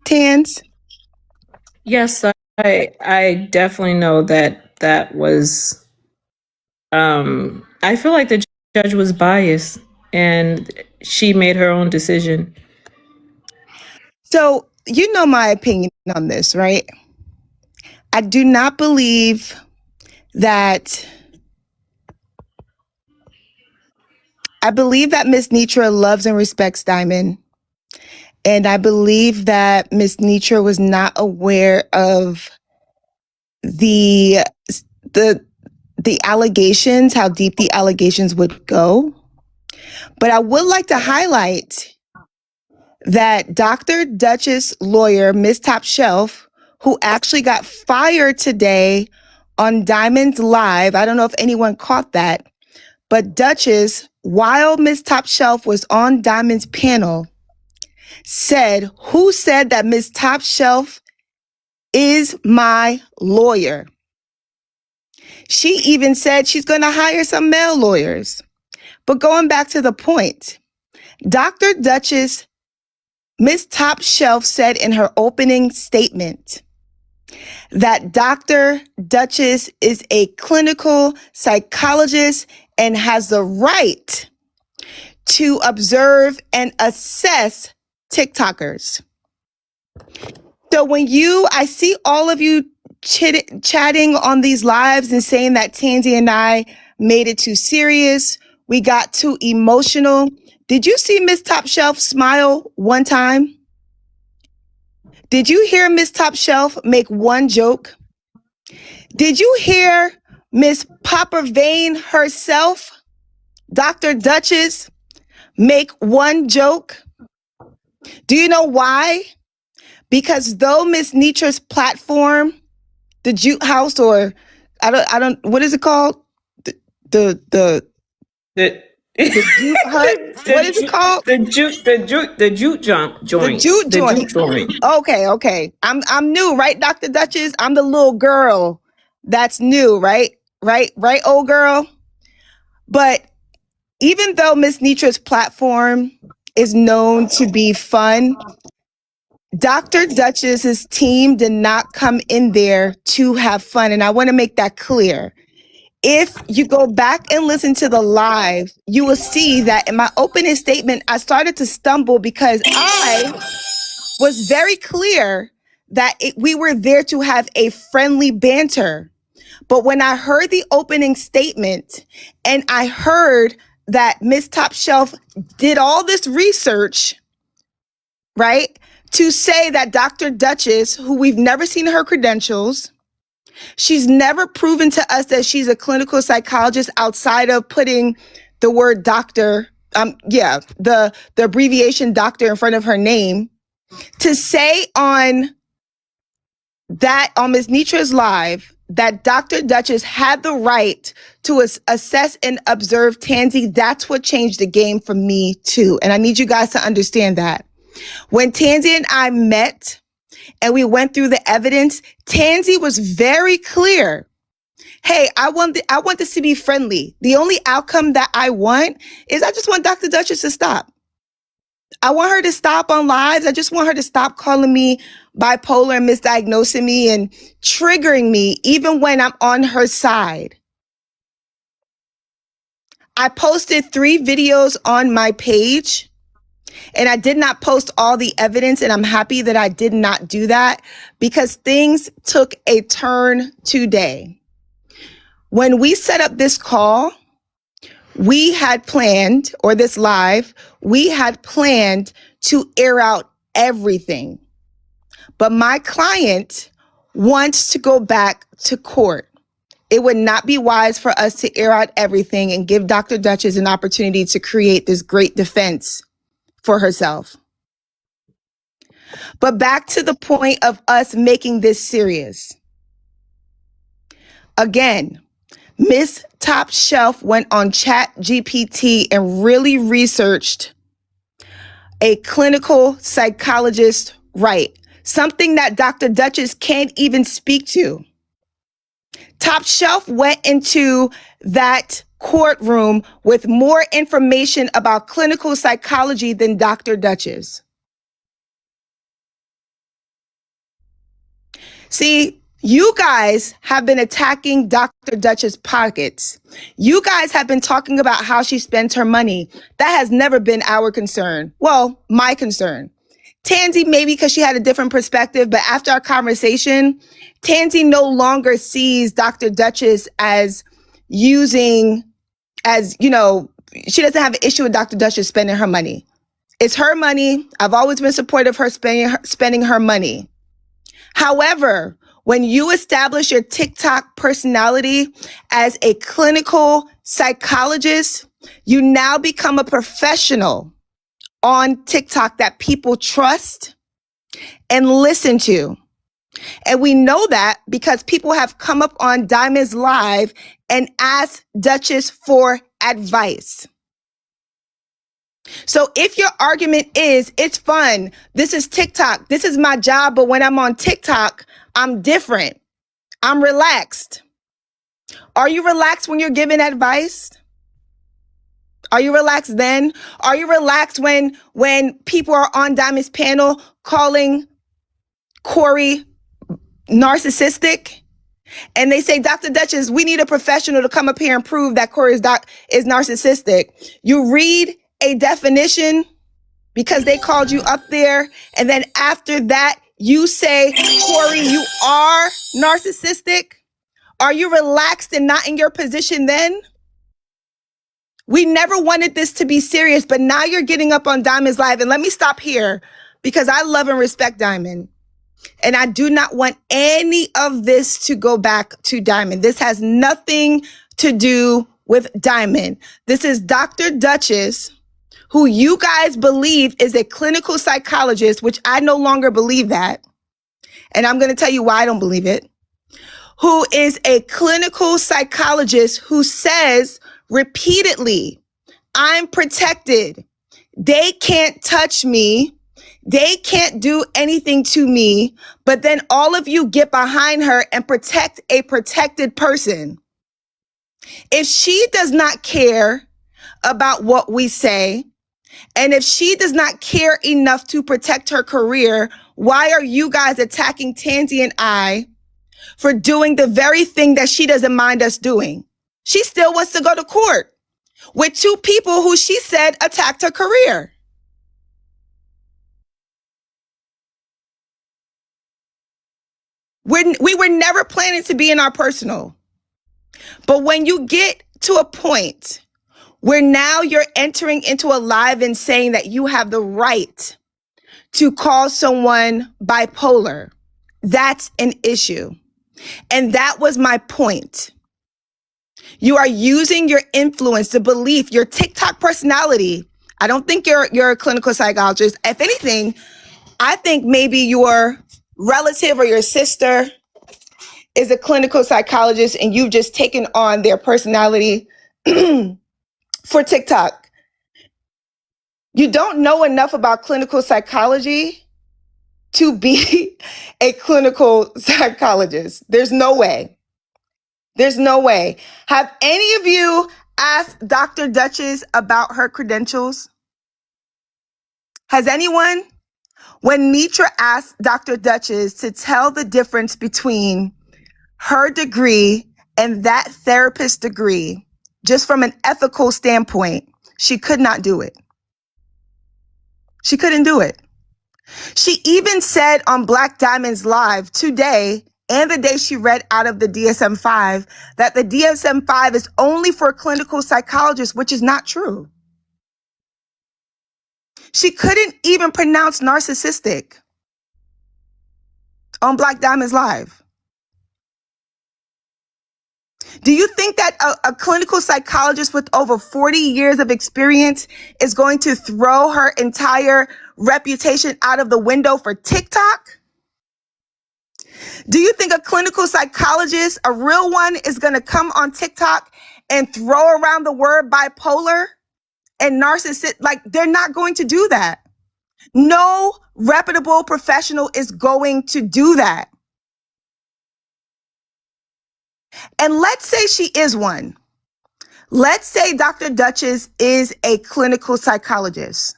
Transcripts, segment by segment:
Tans? Yes, I definitely know that was I feel like the judge was biased and she made her own decision. So, you know my opinion on this, right? I do not believe that Miss Netra loves and respects Diamond. And I believe that Miss Netra was not aware of the the allegations, how deep the allegations would go. But I would like to highlight that Dr. Duchess' lawyer, Miss Top Shelf, who actually got fired today on Diamond's Live. I don't know if anyone caught that, but Duchess, while Miss Top Shelf was on Diamond's panel, said, "Who said that Miss Top Shelf is my lawyer?" She even said she's going to hire some male lawyers. But going back to the point, Dr. Duchess, Miss Top Shelf said in her opening statement that Dr. Duchess is a clinical psychologist and has the right to observe and assess TikTokers. So I see all of you chatting on these lives and saying that Tanzee and I made it too serious. We got too emotional. Did you see Miss Top Shelf smile one time? Did you hear Miss Top Shelf make one joke? Did you hear Miss Popper Vane herself, Dr. Duchess, make one joke? Do you know why? Because though Miss Netra's platform, the Jute House, or I don't, what is it called? The Jute Hut? What is it called? The jute joint. The Jute joint. Okay. I'm new, right, Dr. Duchess? I'm the little girl that's new, right? Right, old girl? But even though Miss Netra's platform is known to be fun, Dr. Duchess's team did not come in there to have fun. And I want to make that clear. If you go back and listen to the live, you will see that in my opening statement, I started to stumble because I was very clear that we were there to have a friendly banter. But when I heard the opening statement and I heard that Miss Top Shelf did all this research, right, to say that Dr. Duchess, who we've never seen her credentials, she's never proven to us that she's a clinical psychologist outside of putting the word doctor, the abbreviation doctor in front of her name, to say on Miss Netra's live that Dr. Duchess had the right to assess and observe Tanzee, that's what changed the game for me too. And I need you guys to understand that. When Tanzee and I met and we went through the evidence, Tanzee was very clear. Hey, I want this to be friendly. The only outcome that I want is I just want Dr. Duchess to stop. I want her to stop on lives. I just want her to stop calling me bipolar and misdiagnosing me and triggering me even when I'm on her side. I posted 3 videos on my page. And I did not post all the evidence, and I'm happy that I did not do that because things took a turn today. When we set up this call, we had planned, or this live, we had planned to air out everything. But my client wants to go back to court. It would not be wise for us to air out everything and give Dr. Duchess an opportunity to create this great defense for herself. But back to the point of us making this serious. Again, Miss Top Shelf went on ChatGPT and really researched a clinical psychologist right, something that Dr. Duchess can't even speak to. Top Shelf went into that courtroom with more information about clinical psychology than Dr. Duchess. See, you guys have been attacking Dr. Dutch's pockets. You guys have been talking about how she spends her money. That has never been our concern. Well, my concern. Tanzee, maybe because she had a different perspective, but after our conversation, Tanzee no longer sees Dr. Duchess as using, as, you know, she doesn't have an issue with Dr. Duchess spending her money. It's her money. I've always been supportive of her spending her money. However, when you establish your TikTok personality as a clinical psychologist, you now become a professional on TikTok that people trust and listen to. And we know that because people have come up on Diamond's Live and asked Duchess for advice. So if your argument is, it's fun, this is TikTok, this is my job, but when I'm on TikTok, I'm different, I'm relaxed. Are you relaxed when you're giving advice? Are you relaxed then? Are you relaxed when people are on Diamond's panel calling Corey narcissistic? And they say, Dr. Duchess, we need a professional to come up here and prove that Corey is narcissistic. You read a definition because they called you up there. And then after that, you say, Corey, you are narcissistic. Are you relaxed and not in your position then? We never wanted this to be serious, but now you're getting up on Diamond's Live. And let me stop here because I love and respect Diamond. And I do not want any of this to go back to Diamond. This has nothing to do with Diamond. This is Dr. Duchess, who you guys believe is a clinical psychologist, which I no longer believe that. And I'm going to tell you why I don't believe it. Who is a clinical psychologist who says repeatedly, I'm protected. They can't touch me. They can't do anything to me. But then all of you get behind her and protect a protected person. If she does not care about what we say, and if she does not care enough to protect her career, why are you guys attacking Tanzee and I for doing the very thing that she doesn't mind us doing? She still wants to go to court with two people who she said attacked her career. We were never planning to be in our personal. But when you get to a point where now you're entering into a live and saying that you have the right to call someone bipolar, that's an issue. And that was my point. You are using your influence, the belief, your TikTok personality. I don't think you're a clinical psychologist. If anything, I think maybe your relative or your sister is a clinical psychologist and you've just taken on their personality for TikTok. You don't know enough about clinical psychology to be a clinical psychologist. There's no way. There's no way. Have any of you asked Dr. Duchess about her credentials? Has anyone? When Netra asked Dr. Duchess to tell the difference between her degree and that therapist degree, just from an ethical standpoint, she could not do it. She couldn't do it. She even said on Black Diamond's Live today and the day she read out of the DSM-5 that the DSM-5 is only for clinical psychologists, which is not true. She couldn't even pronounce narcissistic on Black Diamond's Live. Do you think that a clinical psychologist with over 40 years of experience is going to throw her entire reputation out of the window for TikTok? Do you think a clinical psychologist, a real one, is going to come on TikTok and throw around the word bipolar and narcissist? Like, they're not going to do that. No reputable professional is going to do that. And let's say she is one. Let's say Dr. Duchess is a clinical psychologist.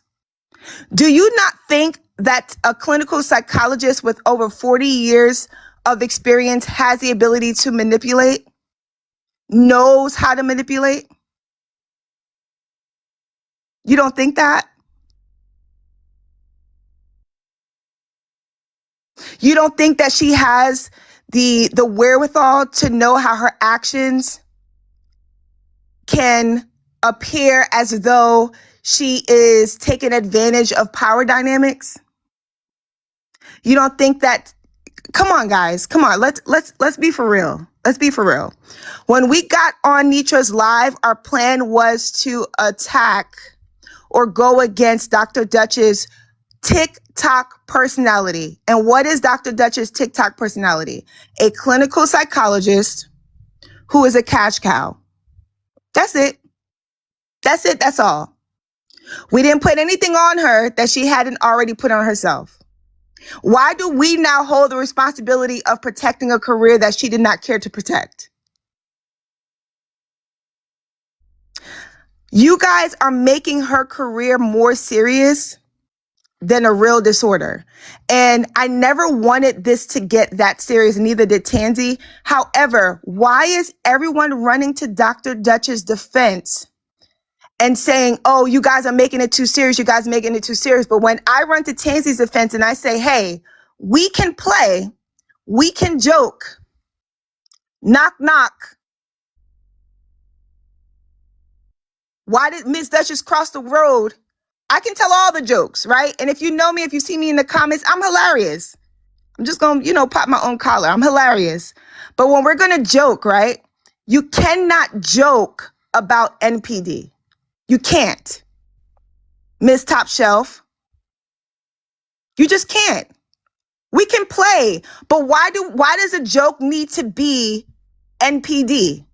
Do you not think that a clinical psychologist with over 40 years of experience has the ability to manipulate, knows how to manipulate? You don't think that? You don't think that she has the wherewithal to know how her actions can appear as though she is taking advantage of power dynamics? You don't think that? Come on, guys. Come on. Let's be for real. Let's be for real. When we got on Netra's live, our plan was to attack or go against Dr. Dutch's TikTok personality. And what is Dr. Dutch's TikTok personality? A clinical psychologist who is a cash cow. That's it. That's it. That's all. We didn't put anything on her that she hadn't already put on herself. Why do we now hold the responsibility of protecting a career that she did not care to protect? You guys are making her career more serious than a real disorder. And I never wanted this to get that serious, neither did Tanzee. However, why is everyone running to Dr. Dutch's defense and saying, oh, you guys are making it too serious, you guys are making it too serious? But when I run to Tanzee's defense and I say, hey, we can play, we can joke, knock, knock. Why did Miss Duchess cross the road? I can tell all the jokes, right? And if you know me, if you see me in the comments, I'm hilarious. I'm just going to, pop my own collar. I'm hilarious. But when we're going to joke, right? You cannot joke about NPD. You can't. Miss Top Shelf. You just can't. We can play, but why does a joke need to be NPD?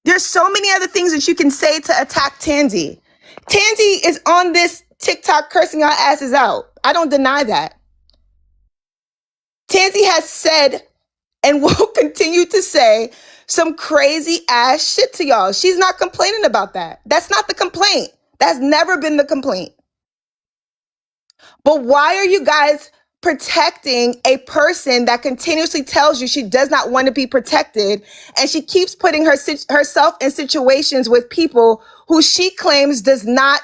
There's so many other things that you can say to attack Tanzee. Tanzee is on this TikTok cursing our asses out. I don't deny that. Tanzee has said and will continue to say some crazy ass shit to y'all. She's not complaining about that. That's not the complaint. That's never been the complaint. But why are you guys protecting a person that continuously tells you she does not want to be protected, and she keeps putting herself in situations with people who she claims does not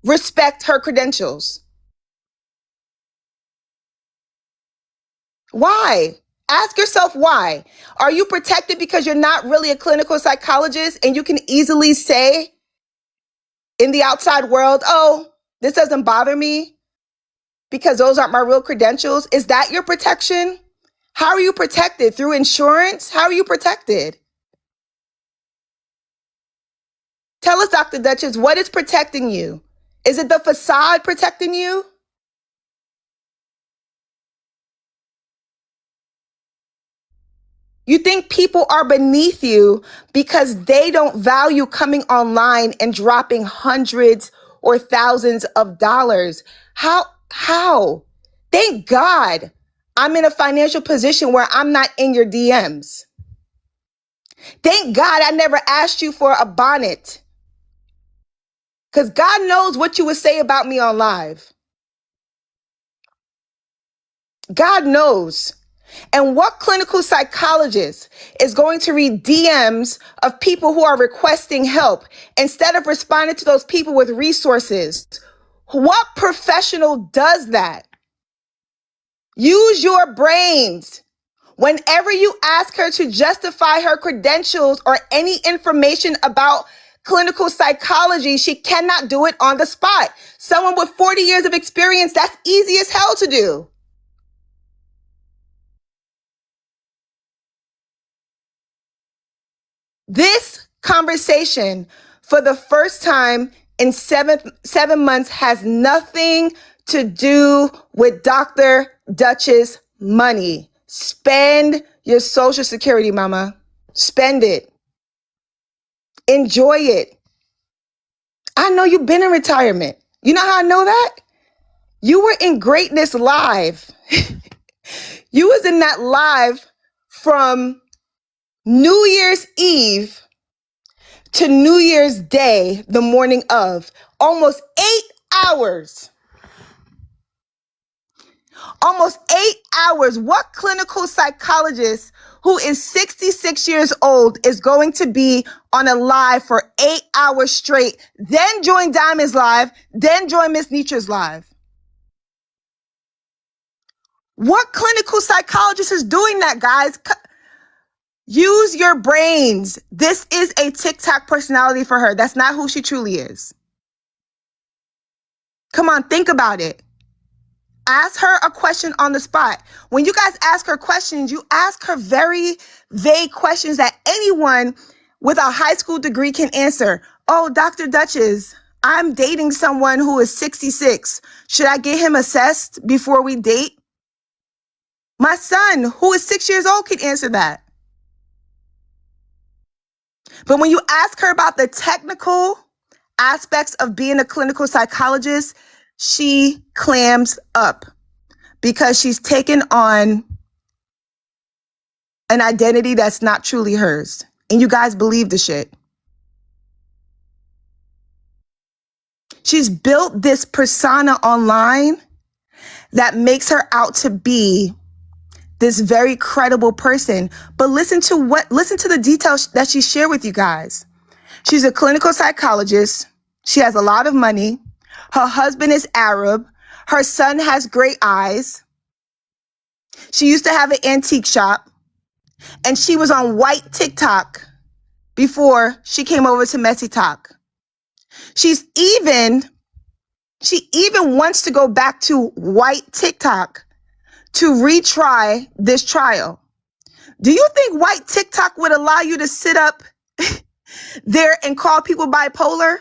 respect her credentials? Why? Ask yourself why. Are you protected because you're not really a clinical psychologist and you can easily say in the outside world, oh, this doesn't bother me because those aren't my real credentials? Is that your protection? How are you protected? Through insurance? How are you protected? Tell us, Dr. Duchess, what is protecting you? Is it the facade protecting you? You think people are beneath you because they don't value coming online and dropping hundreds or thousands of dollars. How? Thank God I'm in a financial position where I'm not in your DMs. Thank God I never asked you for a bonnet, because God knows what you would say about me on live. God knows. And what clinical psychologist is going to read DMs of people who are requesting help instead of responding to those people with resources? What professional does that? Use your brains. Whenever you ask her to justify her credentials or any information about clinical psychology, she cannot do it on the spot. Someone with 40 years of experience, that's easy as hell to do. This conversation, for the first time in seven months, has nothing to do with Dr. Dutch's money. Spend your Social Security, mama. Spend it. Enjoy it. I know you've been in retirement. You know how I know that? You were in Greatness Live. You was in that live from New Year's Eve to New Year's Day, the morning of. Almost 8 hours. Almost 8 hours. What clinical psychologist who is 66 years old is going to be on a live for 8 hours straight, then join Diamond's live, then join Miss Netra's live? What clinical psychologist is doing that, guys? Use your brains. This is a TikTok personality for her. That's not who she truly is. Come on, think about it. Ask her a question on the spot. When you guys ask her questions, you ask her very vague questions that anyone with a high school degree can answer. Oh, Dr. Duchess, I'm dating someone who is 66. Should I get him assessed before we date? My son, who is 6 years old, can answer that. But when you ask her about the technical aspects of being a clinical psychologist, she clams up because she's taken on an identity that's not truly hers. And you guys believe the shit. She's built this persona online that makes her out to be this very credible person. But listen to the details that she shared with you guys. She's a clinical psychologist. She has a lot of money. Her husband is Arab. Her son has great eyes. She used to have an antique shop. And she was on white TikTok before she came over to Messy Talk. She even wants to go back to white TikTok to retry this trial. Do you think white TikTok would allow you to sit up there and call people bipolar?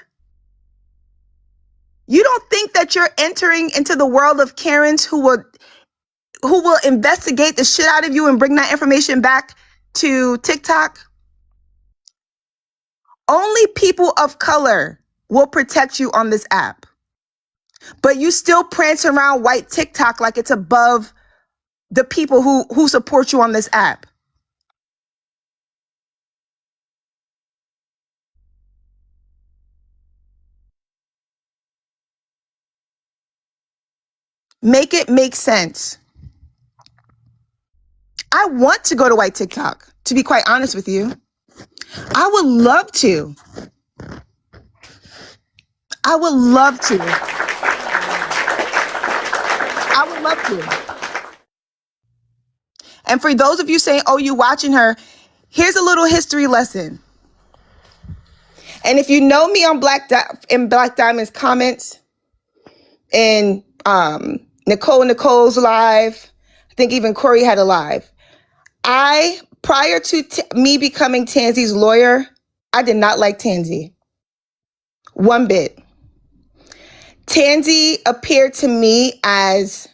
You don't think that you're entering into the world of Karens who will investigate the shit out of you and bring that information back to TikTok? Only people of color will protect you on this app. But you still prance around white TikTok like it's above the people who support you on this app. Make it make sense. I want to go to white TikTok, to be quite honest with you. I would love to. I would love to. I would love to. And for those of you saying, oh, you watching her, here's a little history lesson. And if you know me on Black Diamond's comments, and Nicole's live, I think even Corey had a live. Prior to me becoming Tanzee's lawyer, I did not like Tanzee. One bit. Tanzee appeared to me as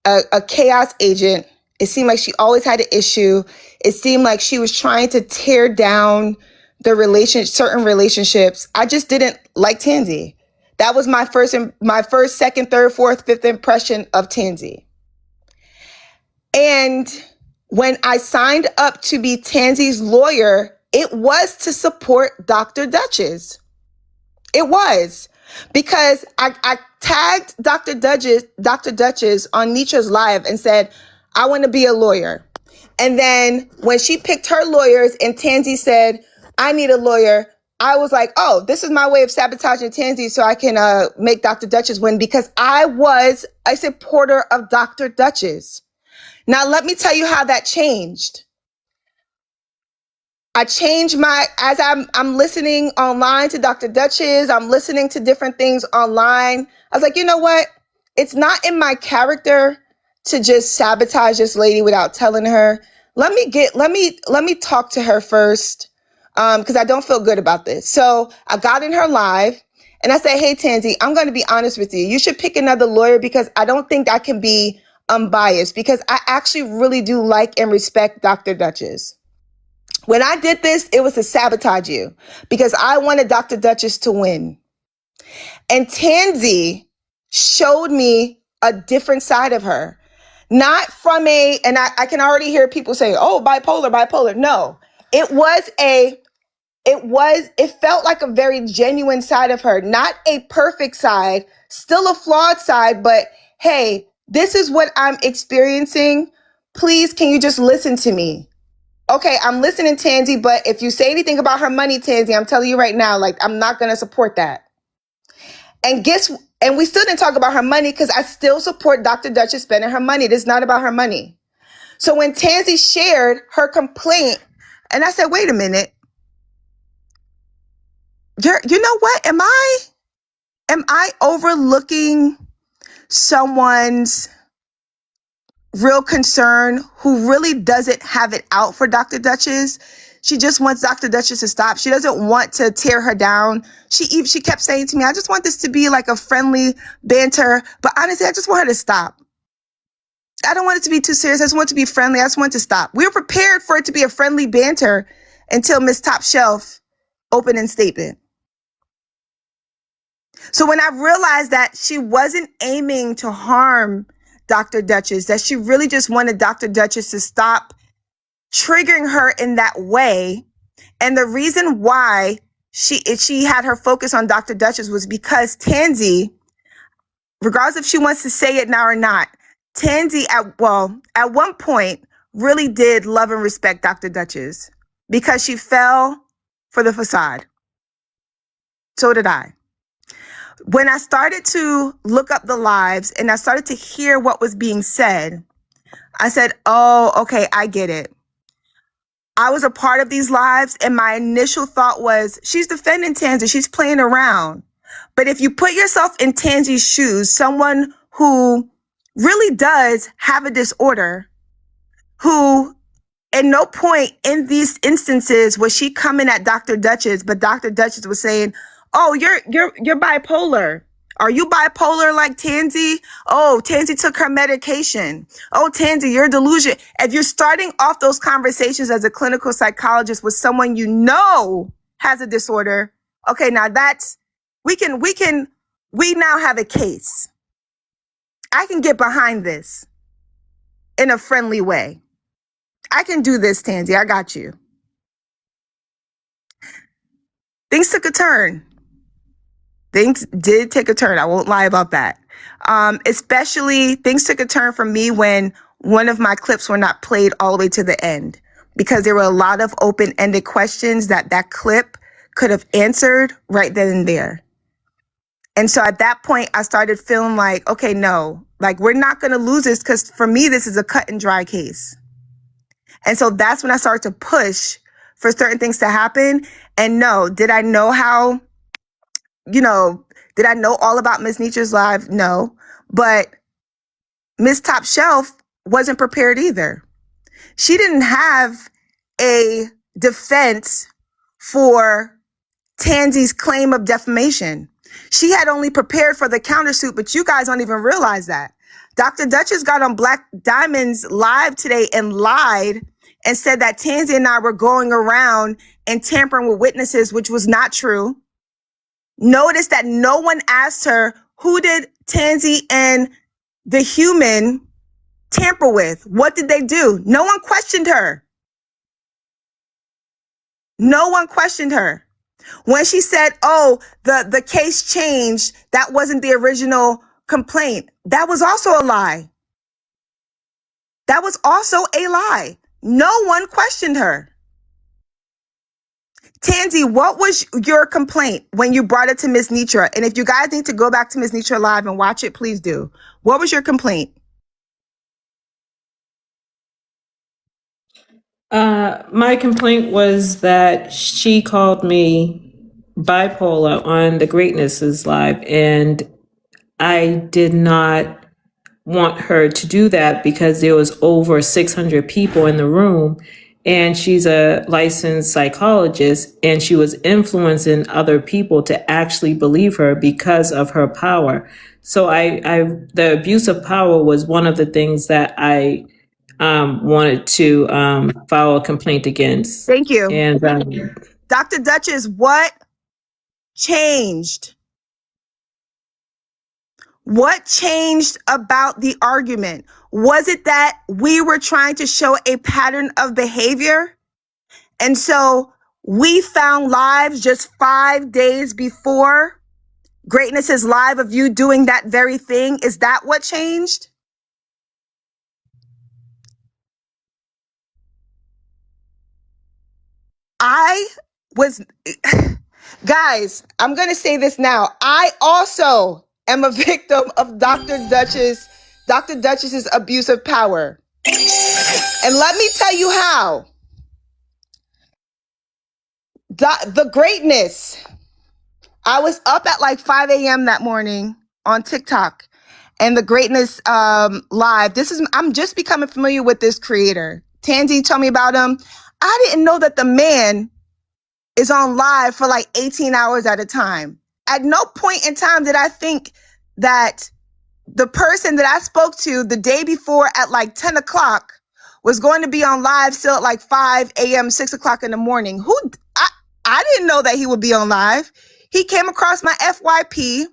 a chaos agent. It seemed like she always had an issue. It seemed like she was trying to tear down certain relationships. I just didn't like Tanzee. That was my first, second, third, fourth, fifth impression of Tanzee. And when I signed up to be Tanzee's lawyer, it was to support Dr. Duchess. It was. Because I tagged Dr. Duchess on Netra's live and said, I want to be a lawyer. And then when she picked her lawyers and Tanzee said, I need a lawyer, I was like, oh, this is my way of sabotaging Tanzee so I can make Dr. Duchess win, because I was a supporter of Dr. Duchess. Now, let me tell you how that changed. I changed as I'm listening online to Dr. Duchess, I'm listening to different things online. I was like, you know what? It's not in my character to just sabotage this lady without telling her. Let me talk to her first, because I don't feel good about this. So I got in her live and I said, hey, Tanzee, I'm going to be honest with you. You should pick another lawyer because I don't think I can be unbiased, because I actually really do like and respect Dr. Duchess. When I did this, it was to sabotage you because I wanted Dr. Duchess to win. And Tanzee showed me a different side of her. Not from and I can already hear people say, oh, bipolar. No, it felt like a very genuine side of her. Not a perfect side, still a flawed side, but hey, This is what I'm experiencing. Please, can you just listen to me? Okay, I'm listening, Tanzee, but if you say anything about her money, Tanzee, I'm telling you right now, like, I'm not going to support that. And we still didn't talk about her money because I still support Dr. Duchess spending her money. This is not about her money. So when Tanzee shared her complaint, and I said, wait a minute, you know what? Am I overlooking someone's real concern who really doesn't have it out for Dr. Duchess? She just wants Dr. Duchess to stop. She doesn't want to tear her down. She kept saying to me, I just want this to be like a friendly banter. But honestly, I just want her to stop. I don't want it to be too serious. I just want it to be friendly. I just want it to stop. We were prepared for it to be a friendly banter until Miss Top Shelf opened in statement. So when I realized that she wasn't aiming to harm Dr. Duchess, that she really just wanted Dr. Duchess to stop triggering her in that way. And the reason why she had her focus on Dr. Duchess was because Tanzee, regardless if she wants to say it now or not, Tanzee at one point really did love and respect Dr. Duchess because she fell for the facade. So did I. When I started to look up the lives and I started to hear what was being said, I said, oh, okay, I get it. I was a part of these lives and my initial thought was, she's defending Tanzee, she's playing around. But if you put yourself in Tanzee's shoes, someone who really does have a disorder, who at no point in these instances was she coming at Dr. Duchess, but Dr. Duchess was saying, oh, you're bipolar. Are you bipolar like Tanzee? Oh, Tanzee took her medication. Oh, Tanzee, you're delusional. If you're starting off those conversations as a clinical psychologist with someone you know has a disorder, okay, now that's, we now have a case. I can get behind this in a friendly way. I can do this, Tanzee. I got you. Things took a turn. Things did take a turn. I won't lie about that. Especially things took a turn for me when one of my clips were not played all the way to the end because there were a lot of open-ended questions that clip could have answered right then and there. And so at that point, I started feeling like, okay, no, like we're not going to lose this because for me, this is a cut and dry case. And so that's when I started to push for certain things to happen. And no, did I know how, did I know all about Miss Netra's live? No. But Miss Top Shelf wasn't prepared either. She didn't have a defense for Tanzee's claim of defamation. She had only prepared for the countersuit, but you guys don't even realize that. Dr. Duchess got on Black Diamond's live today and lied and said that Tanzee and I were going around and tampering with witnesses, which was not true. Notice that no one asked her, who did Tazee and The Human tamper with? What did they do? No one questioned her. No one questioned her. When she said, oh, the case changed, that wasn't the original complaint. That was also a lie. That was also a lie. No one questioned her. Tanzee, what was your complaint when you brought it to Miss Netra? And if you guys need to go back to Miss Netra live and watch it, please do. What was your complaint? My complaint was that she called me bipolar on the Greatnesses Live, and I did not want her to do that because there was over 600 people in the room, and she's a licensed psychologist, and she was influencing other people to actually believe her because of her power. So the abuse of power was one of the things that I wanted to file a complaint against. Thank you. And Dr. Duchess, what changed? What changed about the argument? Was it that we were trying to show a pattern of behavior? And so we found lives just 5 days before Greatness is Live of you doing that very thing. Is that what changed? I was, guys, I'm going to say this now. I also am a victim of Dr. Duchess's abuse of power. And let me tell you how. The greatness. I was up at like 5 a.m. that morning on TikTok and the greatness live. I'm just becoming familiar with this creator. Tanzee told me about him. I didn't know that the man is on live for like 18 hours at a time. At no point in time did I think that the person that I spoke to the day before at like 10 o'clock was going to be on live still at like 5 a.m., 6 o'clock in the morning. I didn't know that he would be on live. He came across my FYP.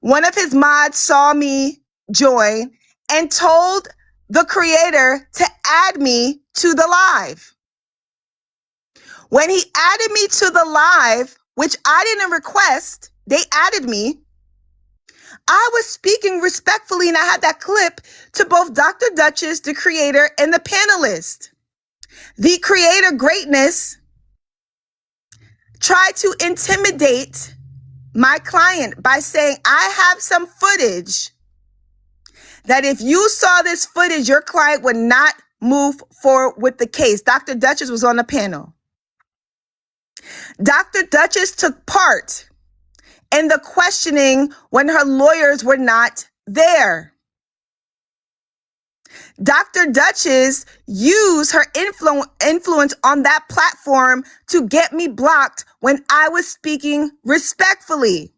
One of his mods saw me join and told the creator to add me to the live. When he added me to the live, which I didn't request, they added me. I was speaking respectfully, and I had that clip to both Dr. Duchess, the creator, and the panelist. The creator, Greatness, tried to intimidate my client by saying, I have some footage that if you saw this footage, your client would not move forward with the case. Dr. Duchess was on the panel. Dr. Duchess took part in the questioning when her lawyers were not there. Dr. Duchess used her influence on that platform to get me blocked when I was speaking respectfully.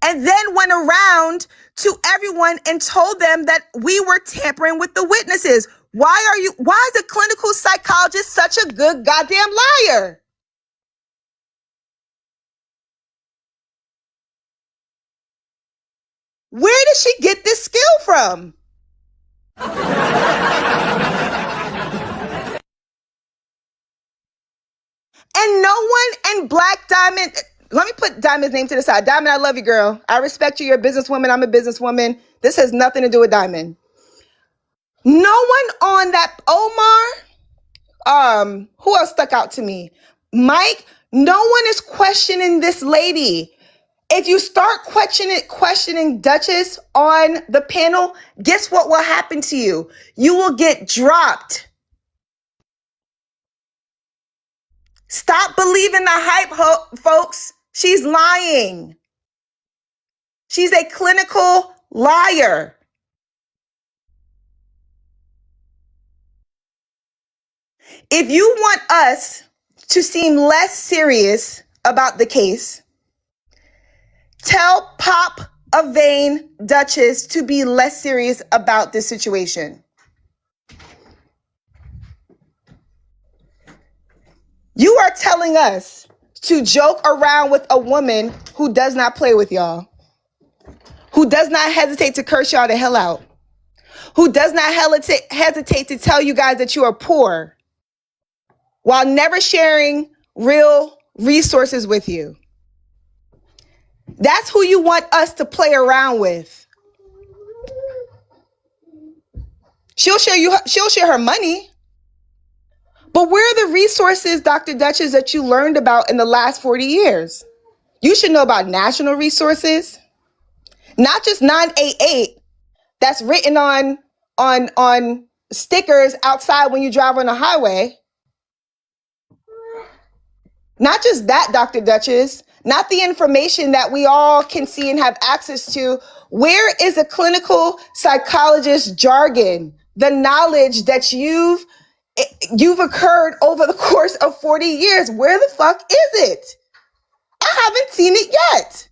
And then went around to everyone and told them that we were tampering with the witnesses. Why is a clinical psychologist such a good goddamn liar? Where did she get this skill from? And no one in Black Diamond, let me put Diamond's name to the side. Diamond, I love you, girl. I respect you. You're a businesswoman. I'm a businesswoman. This has nothing to do with Diamond. No one on that, Omar, who else stuck out to me? Mike, no one is questioning this lady. If you start questioning Duchess on the panel, guess what will happen to you? You will get dropped. Stop believing the hype, folks. She's lying. She's a clinical liar. If you want us to seem less serious about the case, tell Pop a Vein Duchess to be less serious about this situation. You are telling us to joke around with a woman who does not play with y'all, who does not hesitate to curse y'all the hell out, who does not hesitate to tell you guys that you are poor while never sharing real resources with you. That's who you want us to play around with. She'll share her money. But where are the resources, Dr. Duchess, that you learned about in the last 40 years? You should know about national resources, not just 988 that's written on stickers outside when you drive on the highway. Not just that, Dr. Duchess, not the information that we all can see and have access to. Where is the clinical psychologist jargon, the knowledge that you've occurred over the course of 40 years? Where the fuck is it? I haven't seen it yet.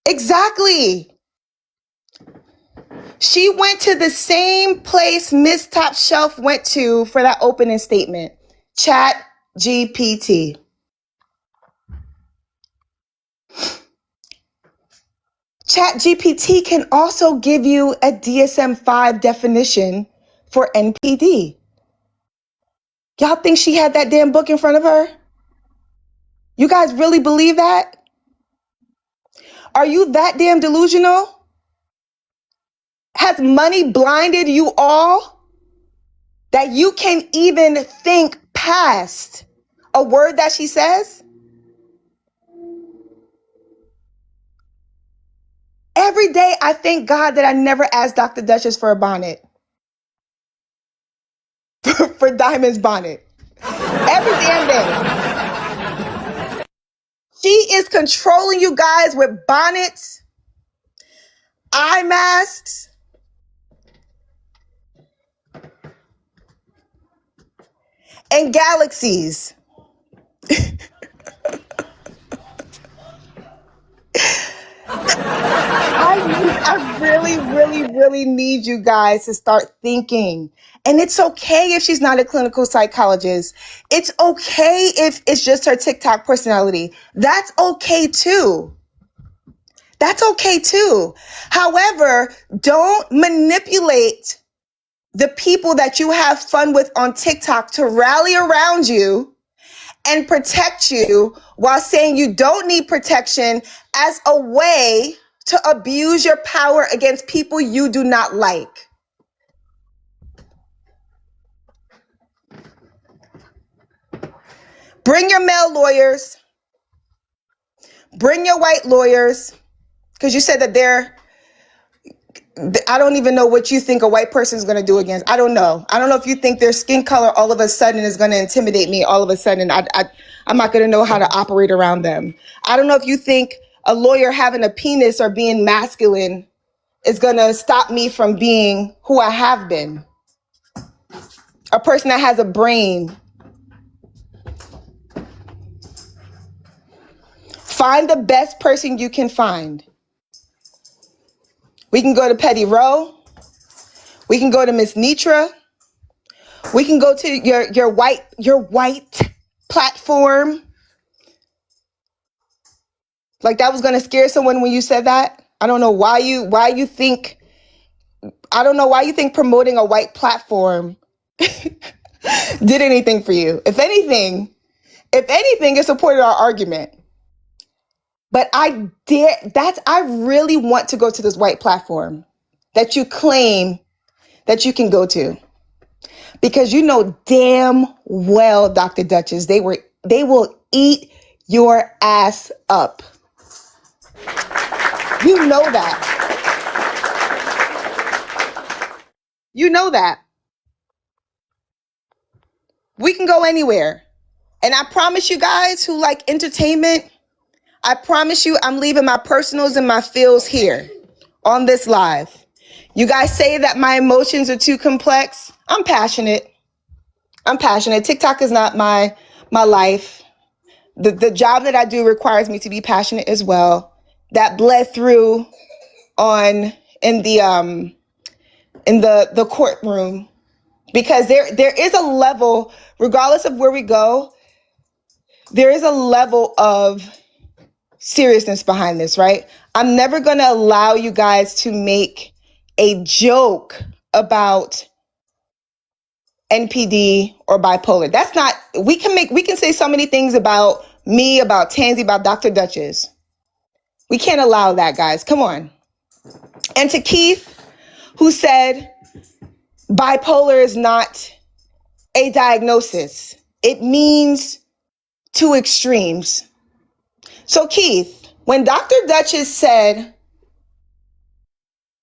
Exactly. She went to the same place Miss Top Shelf went to for that opening statement, Chat GPT. Chat GPT can also give you a DSM-5 definition for NPD. Y'all think she had that damn book in front of her? You guys really believe that? Are you that damn delusional? Has money blinded you all that you can even think past a word that she says? Every day I thank God that I never asked Dr. Duchess for a bonnet, for Diamond's bonnet. Every damn day. She is controlling you guys with bonnets, eye masks, and galaxies. I really need you guys to start thinking. And it's okay if she's not a clinical psychologist. It's okay if it's just her TikTok personality. That's okay too. That's okay too. However, don't manipulate the people that you have fun with on TikTok to rally around you and protect you while saying you don't need protection as a way to abuse your power against people you do not like. Bring your male lawyers. Bring your white lawyers. Because you said that I don't even know what you think a white person is going to do against. I don't know. I don't know if you think their skin color all of a sudden is going to intimidate me all of a sudden. I'm not going to know how to operate around them. I don't know if you think a lawyer having a penis or being masculine is going to stop me from being who I have been. A person that has a brain. Find the best person you can find. We can go to Petty Row. We can go to Miss Netra. We can go to your white platform. Like that was gonna scare someone when you said that. I don't know why you think promoting a white platform did anything for you. If anything, it supported our argument. But I really want to go to this white platform that you claim that you can go to. Because you know damn well, Dr. Duchess, they will eat your ass up. You know that. You know that. We can go anywhere. And I promise you guys who like entertainment, I promise you I'm leaving my personals and my feels here on this live. You guys say that my emotions are too complex. I'm passionate. TikTok is not my life. The job that I do requires me to be passionate as well. That bled through in the courtroom, because there is a level, regardless of where we go, there is a level of seriousness behind this, right? I'm never going to allow you guys to make a joke about NPD or bipolar. That's not, we can say so many things about me, about Tanzee, about Dr. Duchess. We can't allow that, guys. Come on. And to Keith, who said bipolar is not a diagnosis. It means two extremes. So Keith, when Dr. Duchess said,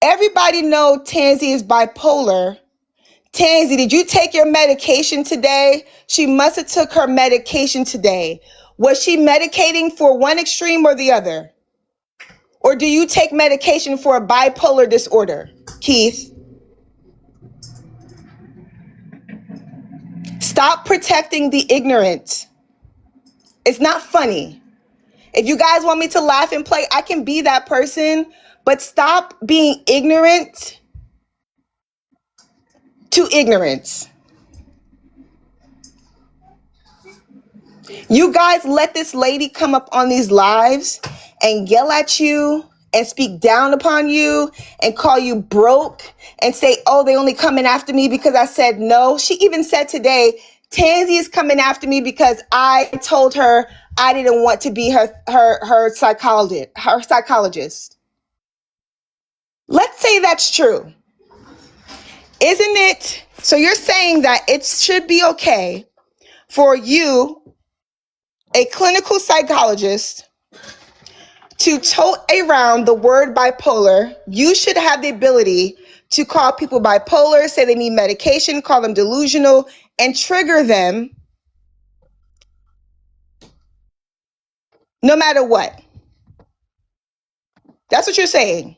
everybody know Tanzee is bipolar, Tanzee, did you take your medication today? She must have took her medication today. Was she medicating for one extreme or the other? Or do you take medication for a bipolar disorder, Keith? Stop protecting the ignorant. It's not funny. If you guys want me to laugh and play, I can be that person, but stop being ignorant to ignorance. You guys let this lady come up on these lives and yell at you and speak down upon you and call you broke and say, oh, they only coming after me because I said no. She even said today, Tanzee is coming after me because I told her I didn't want to be her psychologist. Let's say that's true. Isn't it? So you're saying that it should be okay for you, a clinical psychologist, to tote around the word bipolar. You should have the ability to call people bipolar, say they need medication, call them delusional, and trigger them no matter what. That's what you're saying.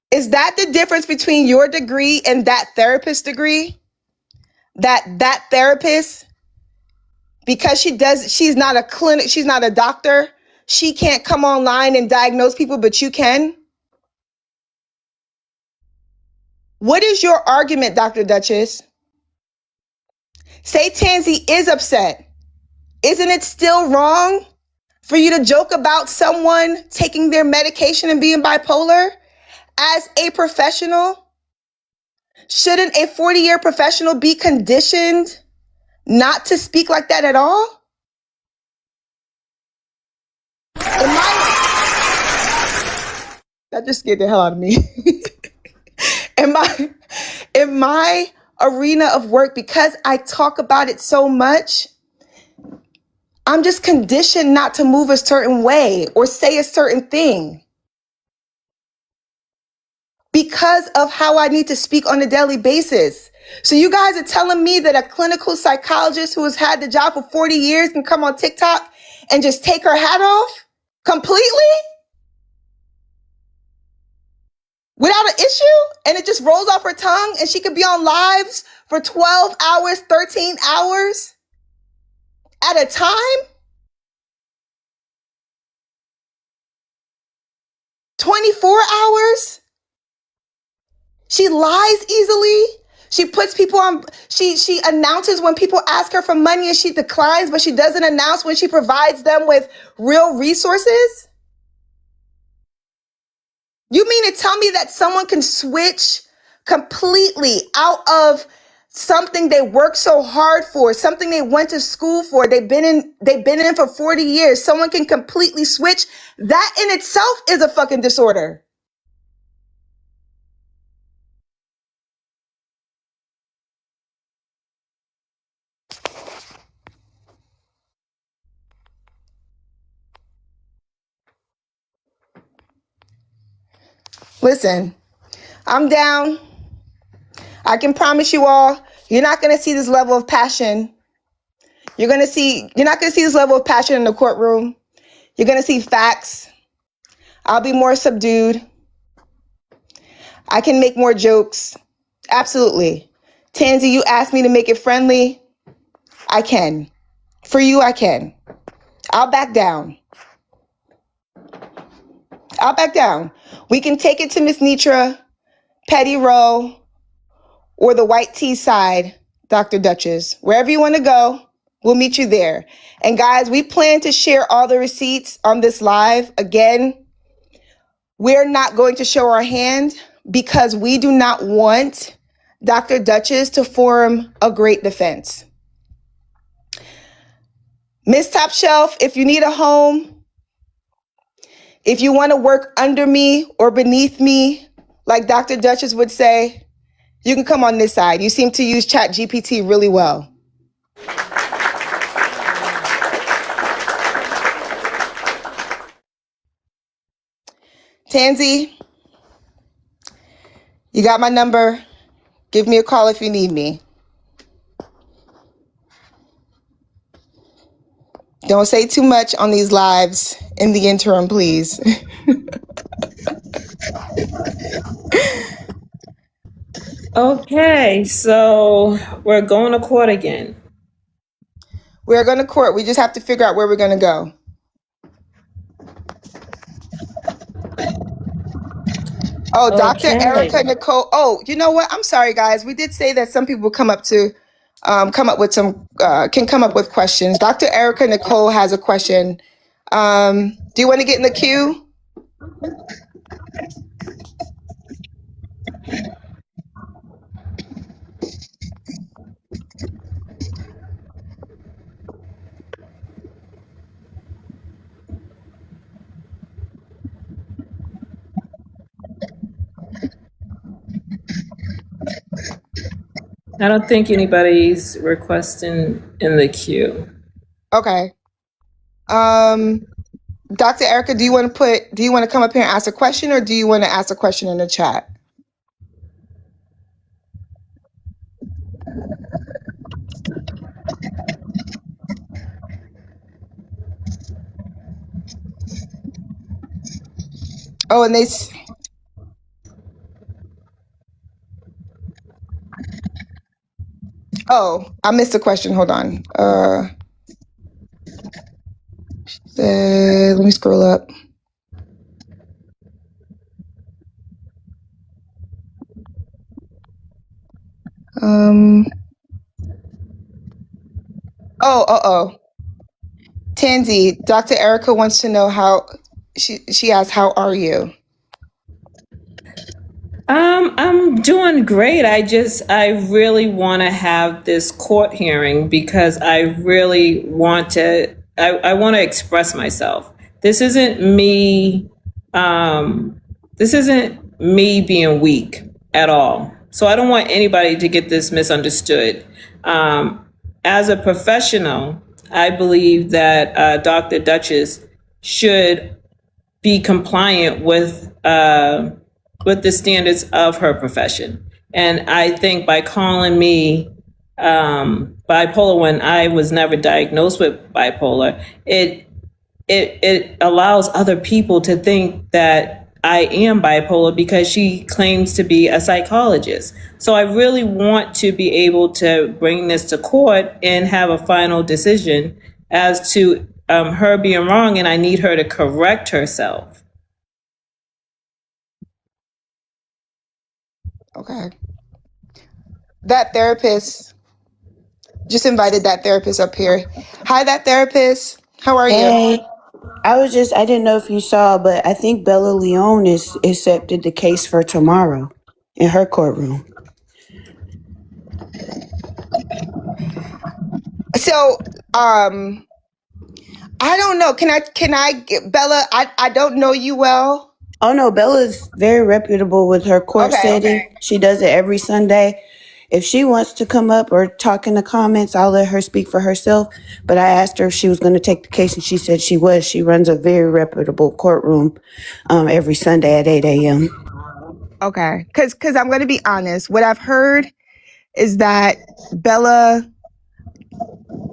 Is that the difference between your degree and that therapist degree? That therapist, because she's not a clinic, she's not a doctor, she can't come online and diagnose people, but you can? What is your argument, Dr. Duchess? Say Tanzee is upset. Isn't it still wrong for you to joke about someone taking their medication and being bipolar as a professional? Shouldn't a 40-year professional be conditioned not to speak like that at all? That just scared the hell out of me. In my arena of work, because I talk about it so much, I'm just conditioned not to move a certain way or say a certain thing because of how I need to speak on a daily basis. So you guys are telling me that a clinical psychologist who has had the job for 40 years can come on TikTok and just take her hat off completely without an issue, and it just rolls off her tongue, and she could be on lives for 12 hours, 13 hours at a time? 24 hours? She lies easily. She puts people on, she announces when people ask her for money and she declines, but she doesn't announce when she provides them with real resources. You mean to tell me that someone can switch completely out of something they worked so hard for, something they went to school for, they've been in for 40 years. Someone can completely switch? That in itself is a fucking disorder. Listen, I'm down. I can promise you all, you're not going to see this level of passion. You're not going to see this level of passion in the courtroom. You're going to see facts. I'll be more subdued. I can make more jokes. Absolutely. Tanzee, you asked me to make it friendly. I can. For you, I can. I'll back down. We can take it to Miss Netra, Petty Row, or the white tea side, Dr. Duchess. Wherever you want to go, we'll meet you there. And guys, we plan to share all the receipts on this live. Again, we're not going to show our hand because we do not want Dr. Duchess to form a great defense. Miss Top Shelf, if you need a home, if you want to work under me or beneath me, like Dr. Duchess would say, you can come on this side. You seem to use ChatGPT really well. Tanzee, you got my number. Give me a call if you need me. Don't say too much on these lives in the interim, please. Okay, so we're going to court again. We're going to court. We just have to figure out where we're going to go. Oh, Dr. Okay. Erica Nicole. Oh, you know what? I'm sorry, guys. We did say that some people come up with questions. Dr. Erica Nicole has a question. Do you want to get in the queue? I don't think anybody's requesting in the queue. Okay. Um, Dr. Erica, do you want to come up here and ask a question, or do you want to ask a question in the chat? Oh, and I missed a question. Hold on. Let me scroll up. Um, oh. Tanzee, Dr. Erica wants to know she asked, how are you? I'm doing great. I really want to have this court hearing because I really want to, I want to express myself. This isn't me, um, this isn't me being weak at all. So I don't want anybody to get this misunderstood. As a professional, I believe that Dr. Duchess should be compliant with the standards of her profession. And I think by calling me bipolar when I was never diagnosed with bipolar, it allows other people to think that I am bipolar because she claims to be a psychologist. So I really want to be able to bring this to court and have a final decision as to her being wrong, and I need her to correct herself. Okay. That therapist just invited that therapist up here. Hi, that therapist. How are you? Hey, I didn't know if you saw, but I think Bella Leone is accepted the case for tomorrow in her courtroom. So, I don't know. Can I get Bella? I don't know you well. Oh no, Bella's very reputable with her court Okay. setting. She does it every Sunday. If she wants to come up or talk in the comments, I'll let her speak for herself. But I asked her if she was going to take the case, and she said she was. She runs a very reputable courtroom every Sunday at 8 a.m. Okay. Because I'm going to be honest. What I've heard is that Bella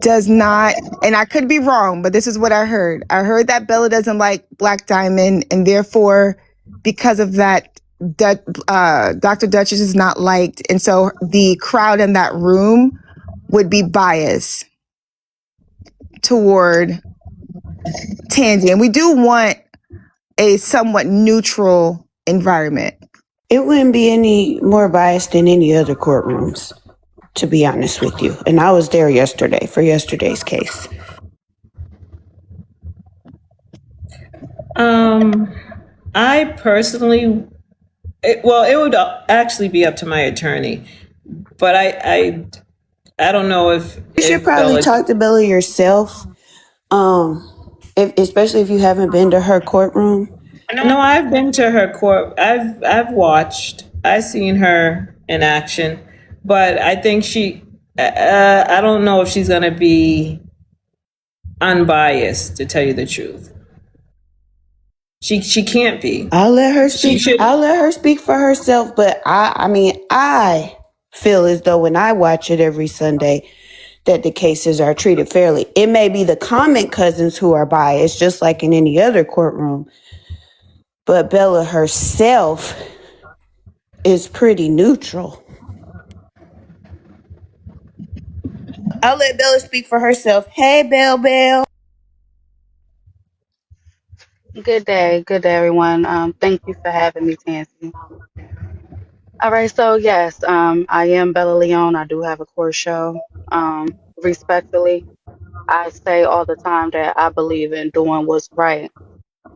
does not, and I could be wrong, but this is what I heard. I heard that Bella doesn't like Black Diamond, and therefore, because of that, Dr. Duchess is not liked, and so the crowd in that room would be biased toward Tanzee, and we do want a somewhat neutral environment. It wouldn't be any more biased than any other courtrooms, to be honest with you. And I was there yesterday for yesterday's case. I personally, it would actually be up to my attorney, but I don't know if You should probably talk to Bella yourself, especially if you haven't been to her courtroom. No, I've been to her court. I've watched. I've seen her in action, but I think I don't know if she's gonna be unbiased. To tell you the truth, she can't be. I'll let her speak. I'll let her speak for herself. But I feel as though when I watch it every Sunday, that the cases are treated fairly. It may be the comment cousins who are biased, just like in any other courtroom. But Bella herself is pretty neutral. I'll let Bella speak for herself. Hey, Belle. Good day, everyone. Thank you for having me, Tanzee. All right, so yes, I am Bella Leone. I do have a court show. Respectfully, I say all the time that I believe in doing what's right.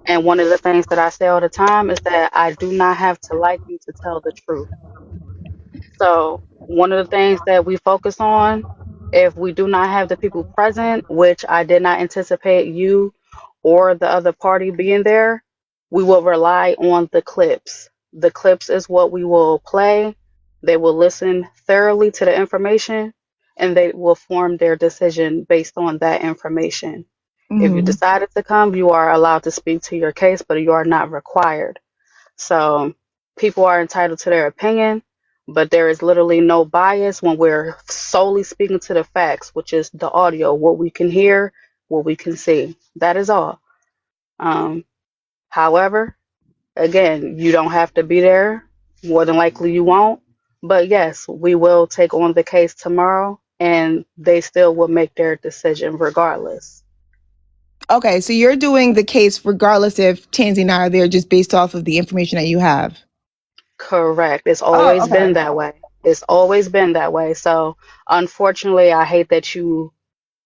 And one of the things that I say all the time is that I do not have to like you to tell the truth. So one of the things that we focus on, if we do not have the people present, which I did not anticipate you or the other party being there, we will rely on the clips. The clips is what we will play. They will listen thoroughly to the information and they will form their decision based on that information. If you Hmm. decided to come, you are allowed to speak to your case, but you are not required. So people are entitled to their opinion, but there is literally no bias when we're solely speaking to the facts, which is the audio, what we can hear, what we can see. That is all. Um, However, again, you don't have to be there. More than likely, you won't. But yes, we will take on the case tomorrow, and they still will make their decision regardless. Okay, so you're doing the case regardless if Tanzee and I are there, just based off of the information that you have. Correct. It's Oh, always okay. been that way. It's always been that way. So, unfortunately, I hate that you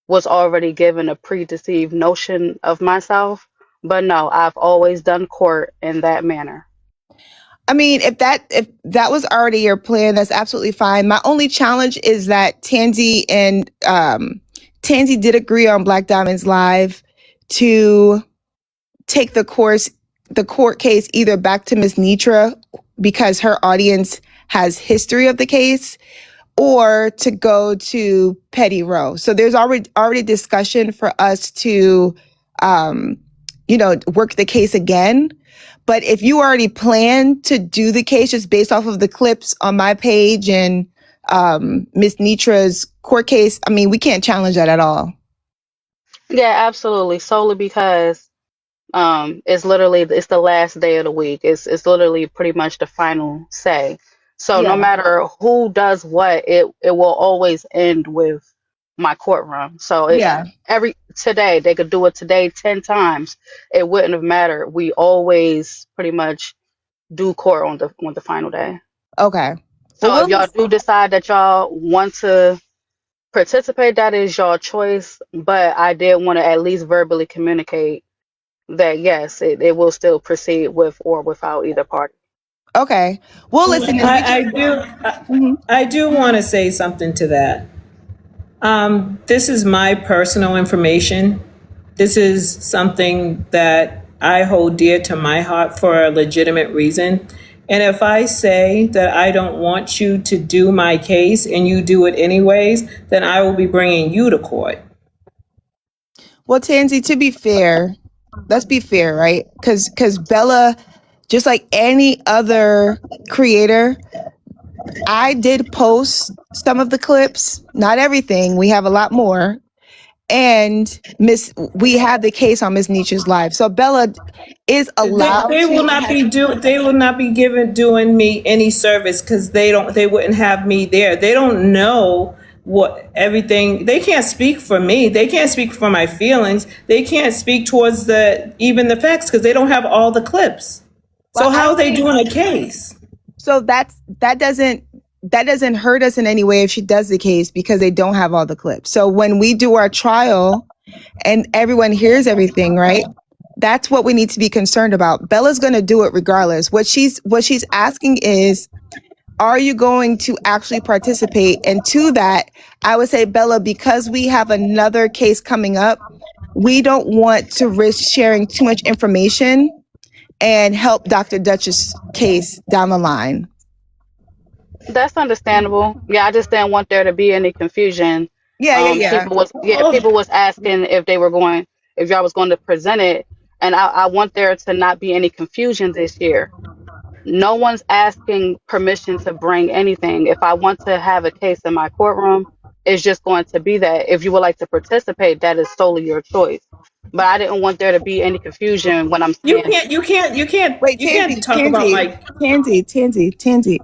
was already given a predeceived notion of myself. But no, I've always done court in that manner. I mean, if that was already your plan, that's absolutely fine. My only challenge is that Tanzee did agree on Black Diamonds Live to take the court case either back to Miss Netra because her audience has history of the case, or to go to Petty Row. So there's already discussion for us to, um, work the case again. But if you already plan to do the case just based off of the clips on my page and Miss Netra's court case, I mean, we can't challenge that at all. Yeah, absolutely. Solely because it's the last day of the week. It's literally pretty much the final say. So no Yeah. matter who does what, it will always end with my courtroom. So Yeah. every today they could do it today 10 times. It wouldn't have mattered. We always pretty much do court on the final day. Okay. Well, So if y'all do decide that y'all want to participate, that is your choice. But I did want to at least verbally communicate that yes, it will still proceed with or without either party. okay. Well, listen, if we I just, do, mhm. I do want to say something to that. This is my personal information. This is something that I hold dear to my heart for a legitimate reason. And if I say that I don't want you to do my case and you do it anyways, then I will be bringing you to court. Well, Tanzee, to be fair, let's be fair, right? Because Bella, just like any other creator, I did post some of the clips, not everything. We have a lot more. And we have the case on Miss Nietzsche's live. So Bella is allowed They will to not have. be doing me any service because they wouldn't have me there. They don't know what everything. They can't speak for me. They can't speak for my feelings. They can't speak towards even the facts because they don't have all the clips. Well, So I how are don't they think doing a case? so. That doesn't hurt us in any way if she does the case because they don't have all the clips. So when we do our trial and everyone hears everything, right? That's what we need to be concerned about. Bella's going to do it regardless. What she's asking is, are you going to actually participate? And to that, I would say, Bella, because we have another case coming up, we don't want to risk sharing too much information and help Dr. Duchess' case down the line. That's understandable. Yeah, I just didn't want there to be any confusion. Yeah, yeah, yeah. People was asking if they were going if y'all was going to present it, and I want there to not be any confusion this year. No one's asking permission to bring anything. If I want to have a case in my courtroom, it's just going to be that. If you would like to participate, that is solely your choice. But I didn't want there to be any confusion when I'm You saying, can't. You can't. You can't. Wait, You can't talk about my. Tansy.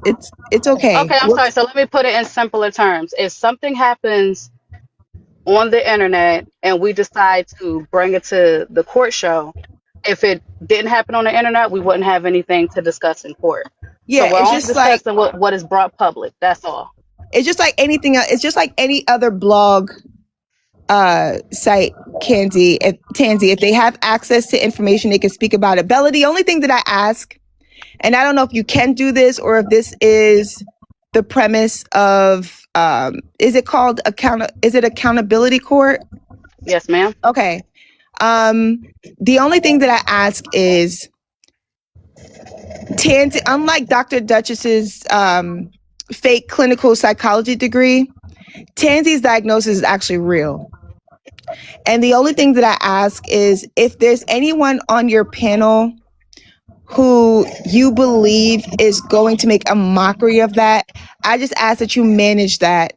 It's okay. okay, I'm sorry. So let me put it in simpler terms. If something happens on the internet and we decide to bring it to the court show, if it didn't happen on the internet, we wouldn't have anything to discuss in court. So Yeah, we're only discussing what is brought public. That's all. it's just like anything else. It's just like any other blog site, Tansy, if they have access to information, they can speak about it. Bella, the only thing that I ask, and I don't know if you can do this or if this is the premise of is it called accountability court? Yes, ma'am. Okay. The only thing that I ask is, Tansy, unlike Dr. Duchess's fake clinical psychology degree. Tanzee's diagnosis is actually real. And the only thing that I ask is if there's anyone on your panel who you believe is going to make a mockery of that, I just ask that you manage that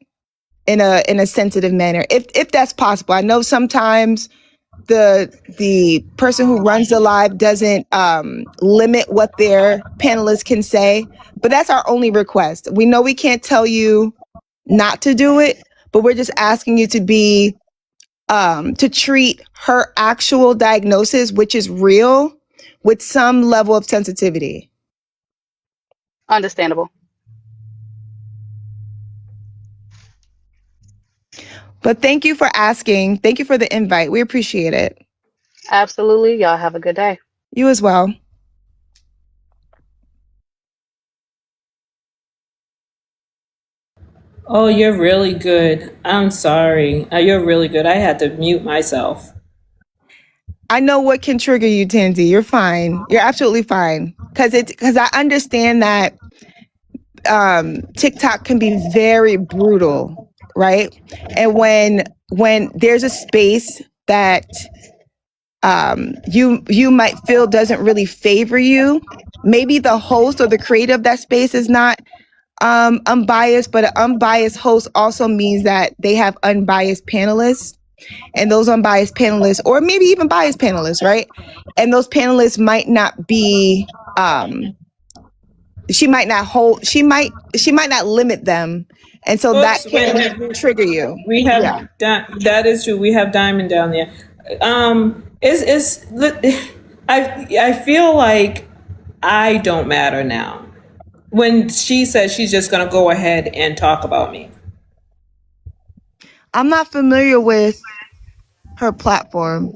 in a sensitive manner, if that's possible. I know sometimes the person who runs the live doesn't limit what their panelists can say, but that's our only request. We know we can't tell you not to do it, but we're just asking you to be to treat her actual diagnosis, which is real, with some level of sensitivity. Understandable. But thank you for asking. Thank you for the invite. We appreciate it. Absolutely. Y'all have a good day. You as well. Oh, you're really good. I'm sorry. You're really good. I had to mute myself. I know what can trigger you, Tanzee. You're fine. You're absolutely fine. Because I understand that TikTok can be very brutal, right? And when there's a space that you might feel doesn't really favor you, maybe the host or the creator of that space is not unbiased, but an unbiased host also means that they have unbiased panelists, and those unbiased panelists, or maybe even biased panelists, right? And those panelists might not be she might not limit them, and so that Oops, wait a can minute. trigger you. We have Yeah. that is true. We have Diamond down there. Is I feel like I don't matter now. When she says she's just gonna go ahead and talk about me. I'm not familiar with her platform.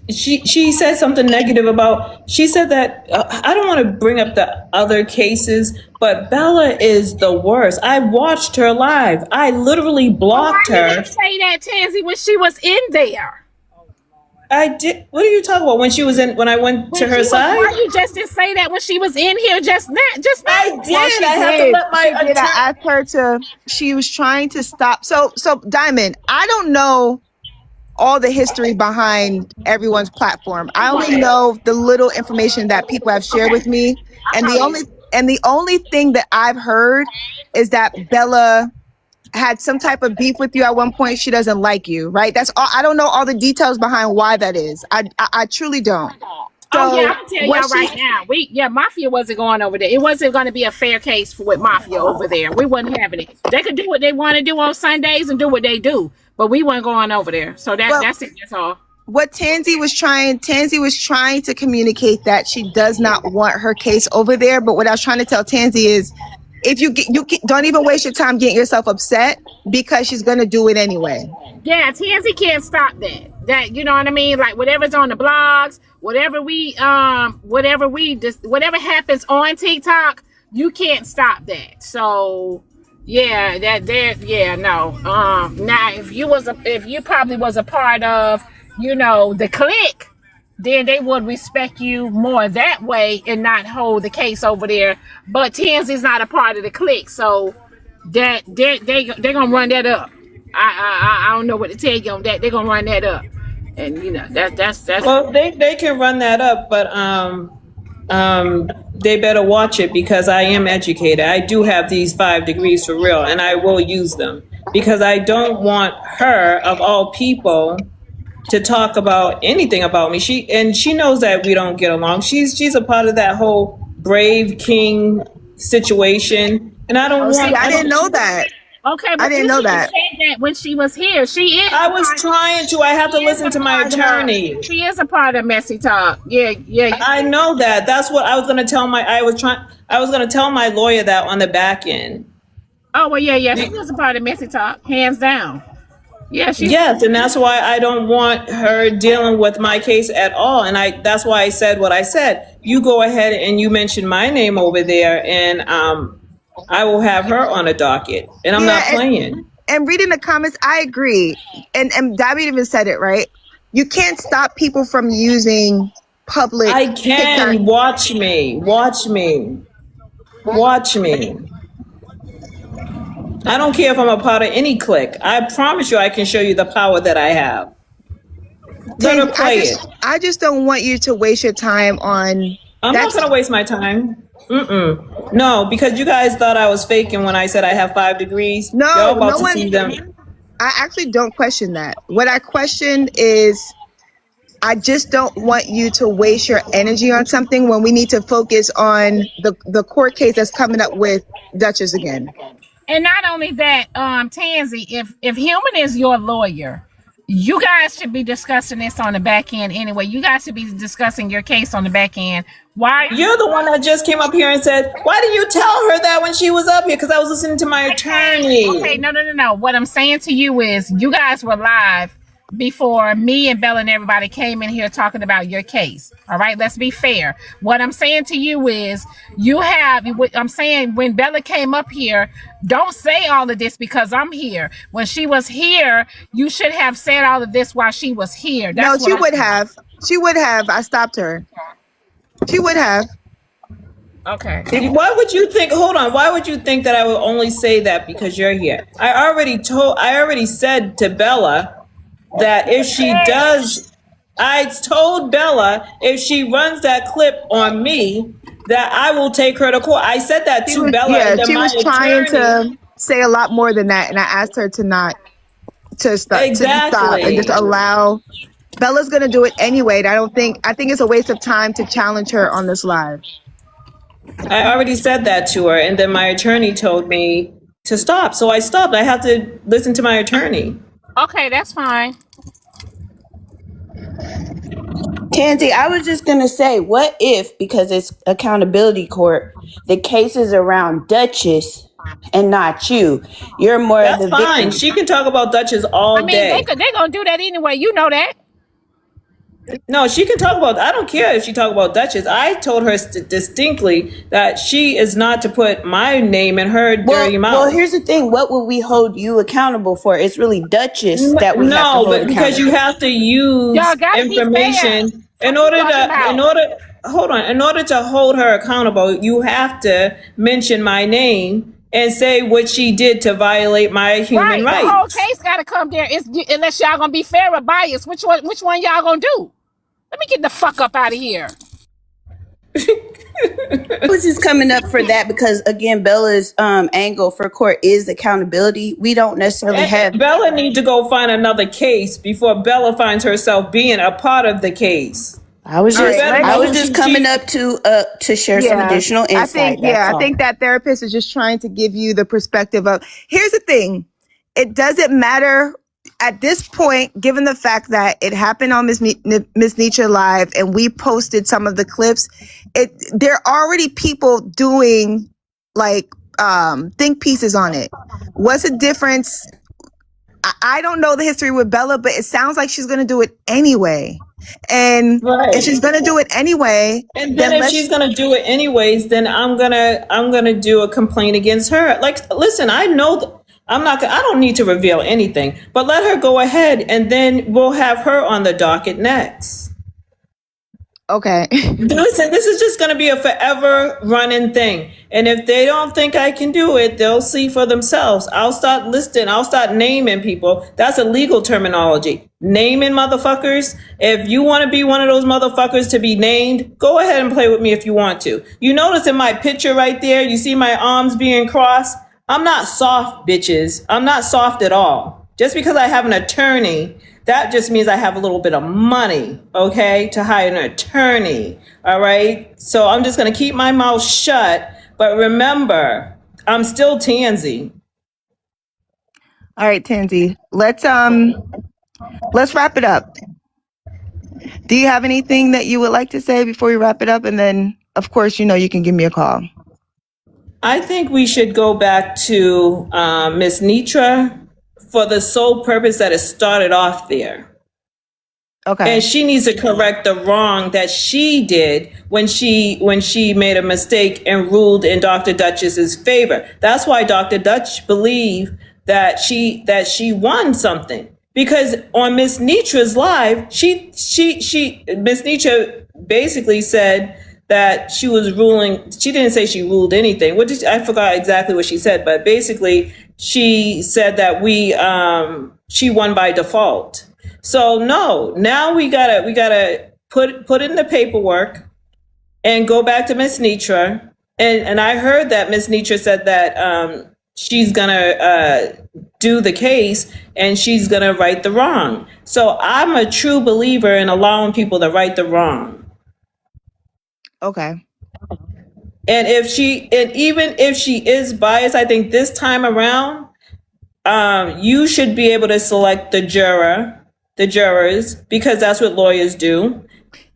She said something negative about, she said that I don't want to bring up the other cases, but Bella is the worst. I watched her live. I literally blocked Why you her. didn't say that, Tanzee, when she was in there? I did. What are you talking about? When I went to her side? Why you just didn't say that when she was in here just now? I did. Well, she I have to did. let my She did. I attorney. asked her to. She was trying to stop. So Diamond, I don't know all the history behind everyone's platform. I only know the little information that people have shared with me, and the only thing that I've heard is that Bella had some type of beef with you at one point. She doesn't like you, right? That's all. I don't know all the details behind why that is. I truly don't. Oh yeah, So I can tell what y'all she right now. Mafia wasn't going over there. It wasn't going to be a fair case with Mafia over there. We wasn't having it. They could do what they want to do on Sundays and do what they do, but we weren't going over there. So that's it. That's all. what Tanzee was trying to communicate that she does not want her case over there. But what I was trying to tell Tanzee is, if don't even waste your time getting yourself upset, because she's gonna do it anyway. Yeah, Tansy can't stop that. That, you know what I mean? Like whatever's on the blogs, whatever happens on TikTok, you can't stop that. So yeah, no. Now if you probably was a part of, the clique, then they would respect you more that way and not hold the case over there. But Tansy's not a part of the clique, so that they're gonna run that up. I don't know what to tell you on that. They're gonna run that up, and that's. Well, they can run that up, but they better watch it, because I am educated. I do have these 5 degrees for real, and I will use them, because I don't want her, of all people, to talk about anything about me. She knows that we don't get along. She's a part of that whole Brave King situation, and I don't want. I didn't know that. Okay, but I didn't know that. Said that when she was here. She is. I was trying to. I have to listen to my attorney. She is a part of Messy Talk. Yeah. I know that. That's what I was going to tell I was going to tell my lawyer that on the back end. Oh well, yeah. She is a part of Messy Talk, hands down. Yeah, yes, and that's why I don't want her dealing with my case at all. And that's why I said what I said. You go ahead and you mention my name over there, and I will have her on a docket. And I'm not playing. And reading the comments, I agree. And David even said it, right? You can't stop people from using public. I can. TikTok. Watch me. I don't care if I'm a part of any clique. I promise you I can show you the power that I have. Let her Tanzee, play it. I just don't want you to waste your time on I'm not that's going to waste my time. No, because you guys thought I was faking when I said I have 5 degrees. Y'all no about to one. see them. I actually don't question that. What I question is I just don't want you to waste your energy on something when we need to focus on the court case that's coming up with Duchess again. And not only that, Tanzee, if Human is your lawyer, you guys should be discussing this on the back end anyway. You guys should be discussing your case on the back end. Why? You're the one that just came up here and said, why did you tell her that when she was up here? Because I was listening to my Okay, attorney. no. What I'm saying to you is you guys were live before me and Bella and everybody came in here talking about your case. All right, let's be fair. What I'm saying to you is I'm saying when Bella came up here, don't say all of this because I'm here. When she was here, you should have said all of this while she was here. No, That's what she I'm would have. She would have. I stopped her. She would have. Okay. Why would you think, hold on, why would you think that I would only say that because you're here? I already said to Bella that if she does, I told Bella if she runs that clip on me, that I will take her to court. I said that She to was, Bella, yeah, and then she my was trying attorney. to say a lot more than that, and I asked her to not to stop and just Exactly. allow. Bella's gonna do it anyway. I think it's a waste of time to challenge her on this live. I already said that to her, and then my attorney told me to stop. So I stopped. I have to listen to my attorney. Okay, that's fine. Tanzee, I was just gonna say, what if, because it's accountability court, the case is around Duchess and not you? You're more of That's the fine. victim. She can talk about Duchess I all mean, day. they're gonna do that anyway. You know that. No, she can talk about, I don't care if she talk about Duchess. I told her distinctly that she is not to put my name in her dirty mouth. Well, here's the thing. What will we hold you accountable for? It's really Duchess that we have to No, hold but because accountable. you have to use Y'all gotta be fair. information in order to, in order to hold her accountable, you have to mention my name and say what she did to violate my human Right, the whole rights. case gotta come there. It's unless y'all gonna be fair or biased. Which one y'all gonna do? Let me get the fuck up out of here. I was just coming up for that because, again, Bella's angle for court is accountability. We don't necessarily have. Bella needs to go find another case before Bella finds herself being a part of the case. I was All right, just coming up to share some additional insight. I think that therapist is just trying to give you the perspective of. Here's the thing: it doesn't matter at this point, given the fact that it happened on Miss Netra Live, and we posted some of the clips. There are already people doing like think pieces on it. What's the difference? I don't know the history with Bella, but it sounds like she's going to do it anyway. And Right. if she's going to do it anyway, and then if she's gonna do it anyways, then I'm gonna do a complaint against her. Like, listen, I know I don't need to reveal anything, but let her go ahead, and then we'll have her on the docket next. Okay. Listen, this is just going to be a forever running thing. And if they don't think I can do it, they'll see for themselves. I'll start naming people. That's a legal terminology. Naming motherfuckers. If you want to be one of those motherfuckers to be named, go ahead and play with me if you want to. You notice in my picture right there, you see my arms being crossed? I'm not soft, bitches. I'm not soft at all. Just because I have an attorney, that just means I have a little bit of money, okay, to hire an attorney, all right? So I'm just going to keep my mouth shut. But remember, I'm still Tanzee. All right, Tanzee. Let's wrap it up. Do you have anything that you would like to say before we wrap it up? And then, of course, you can give me a call. I think we should go back to Miss Netra for the sole purpose that it started off there. Okay. And she needs to correct the wrong that she did when she made a mistake and ruled in Dr. Duchess's favor. That's why Dr. Dutch believed that she won something, because on Miss Netra's live, Miss Netra basically said that she was ruling. She didn't say she ruled anything. I forgot exactly what she said, but basically she said that she won by default. So no, now we gotta put in the paperwork and go back to Miss Netra. And I heard that Miss Netra said that she's gonna do the case and she's gonna right the wrong. So I'm a true believer in allowing people to right the wrong. Okay. And even if she is biased, I think this time around, you should be able to select the jurors, because that's what lawyers do.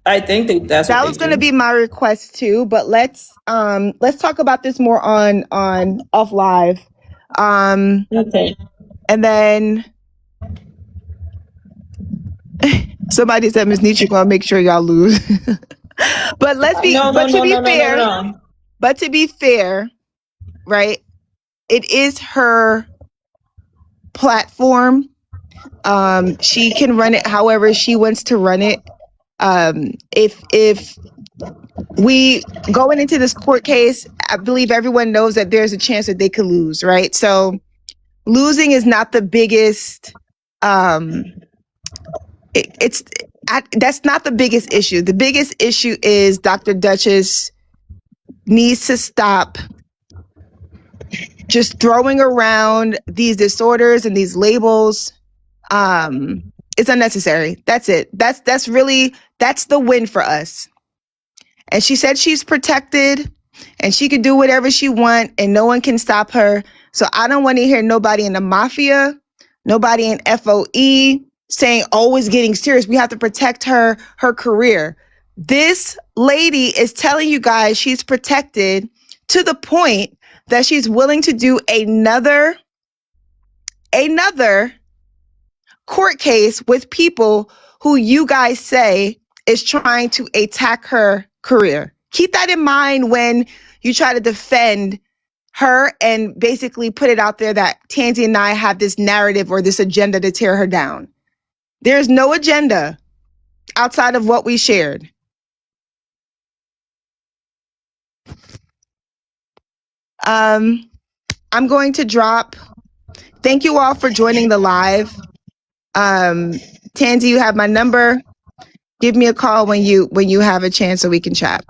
I think that's what That they was going to do. be my request too, but let's talk about this more on off live. Okay. And then somebody said Miss Nietzsche gonna make sure y'all lose. But to be fair, right? It is her platform. She can run it however she wants to run it. If we going into this court case, I believe everyone knows that there's a chance that they could lose, right? So losing is not the biggest. That's not the biggest issue. The biggest issue is Dr. Duchess needs to stop just throwing around these disorders and these labels. It's unnecessary. That's it. That's the win for us. And she said she's protected and she can do whatever she wants and no one can stop her. So I don't want to hear nobody in the mafia, nobody in FOE saying, oh, it's getting serious. We have to protect her career. This lady is telling you guys she's protected to the point that she's willing to do another court case with people who you guys say is trying to attack her career. Keep that in mind when you try to defend her and basically put it out there that Tanzee and I have this narrative or this agenda to tear her down. There's no agenda outside of what we shared. I'm going to drop. Thank you all for joining the live. Tanzee, you have my number. Give me a call when you have a chance so we can chat.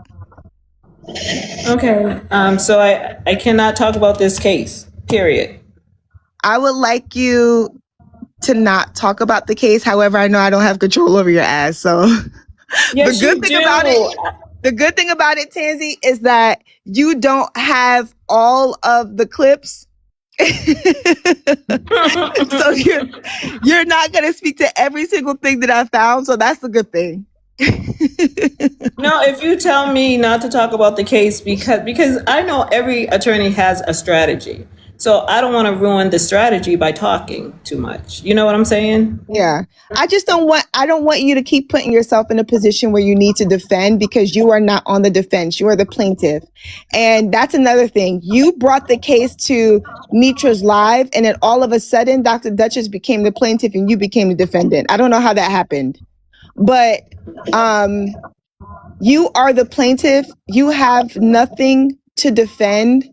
Okay. So I cannot talk about this case, period. I would like you to not talk about the case. However, I know I don't have control over your ass. So Yes, the good thing about it, Tanzee, is that you don't have all of the clips. So you're not going to speak to every single thing that I found. So that's the good thing. No, if you tell me not to talk about the case, because I know every attorney has a strategy. So I don't want to ruin the strategy by talking too much. You know what I'm saying? Yeah. I don't want you to keep putting yourself in a position where you need to defend, because you are not on the defense. You are the plaintiff. And that's another thing. You brought the case to Netra's live, and then all of a sudden Dr. Duchess became the plaintiff and you became the defendant. I don't know how that happened. But you are the plaintiff. You have nothing to defend.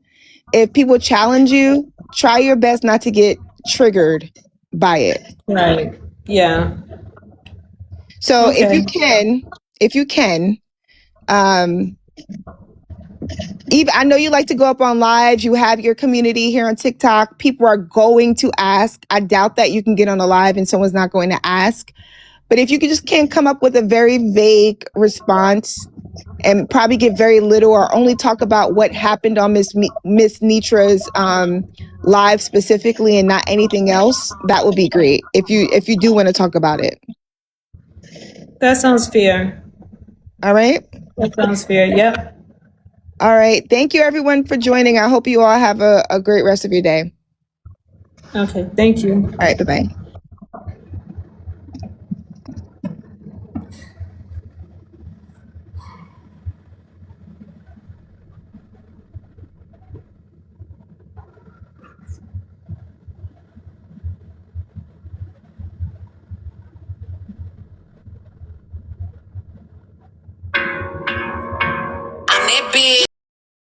If people challenge you, try your best not to get triggered by it. Right. Yeah. So Okay. if you can, Eve, I know you like to go up on lives. You have your community here on TikTok. People are going to ask. I doubt that you can get on a live and someone's not going to ask. But if you can't come up with a very vague response and probably give very little or only talk about what happened on Miss Netra's live specifically and not anything else, that would be great. If you do want to talk about it. That sounds fair. All right. That sounds fair. Yep. All right. Thank you everyone for joining. I hope you all have a great rest of your day. Okay. Thank you. All right. Bye-bye. bitch.